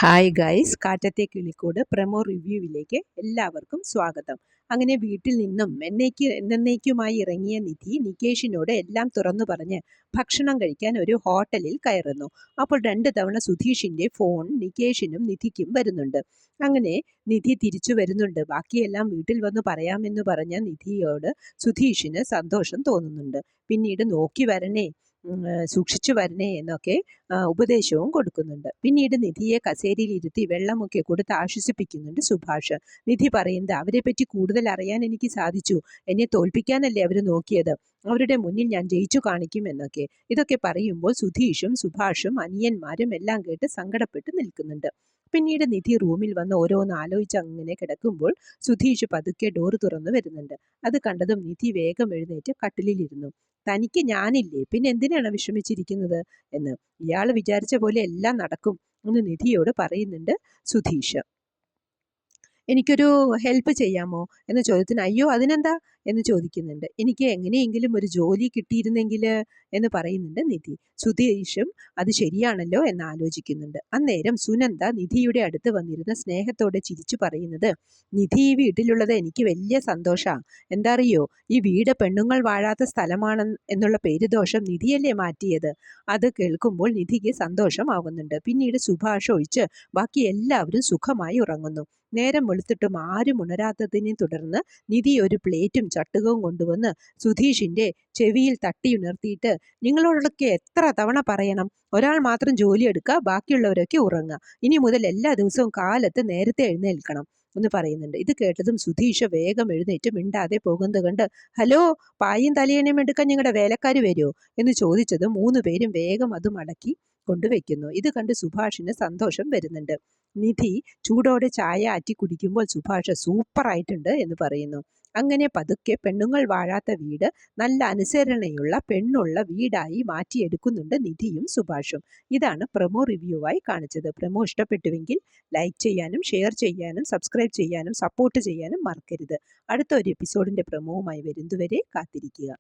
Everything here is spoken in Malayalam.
ഹായ് ഗൈസ്, കാറ്റത്തെ കിളിക്കൂട് പ്രമോ റിവ്യൂവിലേക്ക് എല്ലാവർക്കും സ്വാഗതം. അങ്ങനെ വീട്ടിൽ നിന്നും എന്നേക്കുമായി ഇറങ്ങിയ നിധി നികേഷിനോട് എല്ലാം തുറന്നു പറഞ്ഞ് ഭക്ഷണം കഴിക്കാൻ ഒരു ഹോട്ടലിൽ കയറുന്നു. അപ്പോൾ 2 തവണ സുധീഷിന്റെ ഫോൺ നികേഷിനും നിധിക്കും വരുന്നുണ്ട്. അങ്ങനെ നിധി തിരിച്ചു വരുന്നുണ്ട്. ബാക്കിയെല്ലാം വീട്ടിൽ വന്ന് പറയാമെന്ന് പറഞ്ഞ നിധിയോട് സുധീഷിന് സന്തോഷം തോന്നുന്നുണ്ട്. പിന്നീട് നോക്കി വരണേ, സൂക്ഷിച്ചു വരണേ എന്നൊക്കെ ഉപദേശവും കൊടുക്കുന്നുണ്ട്. പിന്നീട് നിധിയെ കസേരയിൽ ഇരുത്തി വെള്ളമൊക്കെ കൊടുത്ത് ആശ്വസിപ്പിക്കുന്നുണ്ട് സുഭാഷ്. നിധി പറയുന്നത്, അവരെ പറ്റി കൂടുതൽ അറിയാൻ എനിക്ക് സാധിച്ചു. എന്നെ തോൽപ്പിക്കാനല്ലേ അവർ നോക്കിയത്. അവരുടെ മുന്നിൽ ഞാൻ ജയിച്ചു കാണിക്കും എന്നൊക്കെ. ഇതൊക്കെ പറയുമ്പോൾ സുധീഷും സുഭാഷും അനിയന്മാരും എല്ലാം കേട്ട് സങ്കടപ്പെട്ട് നിൽക്കുന്നുണ്ട്. പിന്നീട് നിധി റൂമിൽ വന്ന് ഓരോന്ന് ആലോചിച്ച് അങ്ങനെ കിടക്കുമ്പോൾ സുധീഷ് പതുക്കെ ഡോറ് തുറന്നു വരുന്നുണ്ട്. അത് കണ്ടതും നിധി വേഗം എഴുന്നേറ്റ് കട്ടിലിരുന്നു. തനിക്ക് ഞാനില്ലേ, പിന്നെ എന്തിനാണ് വിഷമിച്ചിരിക്കുന്നത് എന്ന്. ഇയാൾ വിചാരിച്ച പോലെ എല്ലാം നടക്കും എന്ന് നിധിയോട് പറയുന്നുണ്ട് സുധീഷ്. എനിക്കൊരു ഹെൽപ്പ് ചെയ്യാമോ എന്ന ചോദ്യത്തിന് അയ്യോ അതിനെന്താ എന്ന് ചോദിക്കുന്നുണ്ട്. എനിക്ക് എങ്ങനെയെങ്കിലും ഒരു ജോലി കിട്ടിയിരുന്നെങ്കിൽ എന്ന് പറയുന്നുണ്ട് നിധി. സുധീഷും അത് ശരിയാണല്ലോ എന്ന് ആലോചിക്കുന്നുണ്ട്. അന്നേരം സുനന്ദ നിധിയുടെ അടുത്ത് വന്നിരുന്ന സ്നേഹത്തോടെ ചിരിച്ചു പറയുന്നത്, നിധി ഈ വീട്ടിലുള്ളത് എനിക്ക് വലിയ സന്തോഷമാണ്. എന്താ അറിയോ, ഈ വീട് പെണ്ണുങ്ങൾ വാഴാത്ത സ്ഥലമാണ് എന്നുള്ള പേരുദോഷം നിധിയല്ലേ മാറ്റിയത്. അത് കേൾക്കുമ്പോൾ നിധിക്ക് സന്തോഷമാവുന്നുണ്ട്. പിന്നീട് സുഭാഷ് ഒഴിച്ച് ബാക്കി എല്ലാവരും സുഖമായി ഉറങ്ങുന്നു. നേരം വെളുത്തിട്ടും ആരും ഉണരാത്തതിനെ തുടർന്ന് നിധി ഒരു പ്ലേറ്റും ചട്ടുകവും കൊണ്ടുവന്ന് സുധീഷിന്റെ ചെവിയിൽ തട്ടിയുണർത്തിയിട്ട്, നിങ്ങളോടൊക്കെ എത്ര തവണ പറയണം, ഒരാൾ മാത്രം ജോലി എടുക്കുക, ബാക്കിയുള്ളവരൊക്കെ ഉറങ്ങുക. ഇനി മുതൽ എല്ലാ ദിവസവും കാലത്ത് നേരത്തെ എഴുന്നേൽക്കണം എന്ന് പറയുന്നുണ്ട്. ഇത് കേട്ടതും സുധീഷ് വേഗം എഴുന്നേറ്റ് മിണ്ടാതെ പോകുന്നത് കണ്ട്, ഹലോ, പായും തലയണയും എടുക്കാൻ നിങ്ങളുടെ വേലക്കാർ വരുമോ എന്ന് ചോദിച്ചതും 3 പേരും വേഗം അത് മടക്കി കൊണ്ടുവയ്ക്കുന്നു. ഇത് കണ്ട് സുഭാഷിന് സന്തോഷം വരുന്നുണ്ട്. നിധി ചൂടോടെ ചായ ആറ്റി കുടിക്കുമ്പോൾ സുഭാഷ് സൂപ്പറായിട്ടുണ്ട് എന്ന് പറയുന്നു. അങ്ങനെ പതുക്കെ പെണ്ണുങ്ങൾ വാഴാത്ത വീട് നല്ല അനുസരണയുള്ള പെണ്ണുള്ള വീടായി മാറ്റിയെടുക്കുന്നുണ്ട് നിധിയും സുഭാഷും. ഇതാണ് പ്രമോ റിവ്യൂവായി കാണിച്ചത്. പ്രമോ ഇഷ്ടപ്പെട്ടുവെങ്കിൽ ലൈക്ക് ചെയ്യാനും ഷെയർ ചെയ്യാനും സബ്സ്ക്രൈബ് ചെയ്യാനും സപ്പോർട്ട് ചെയ്യാനും മറക്കരുത്. അടുത്ത ഒരു എപ്പിസോഡിന്റെ പ്രമോവുമായി വരുന്നതുവരെ കാത്തിരിക്കുക.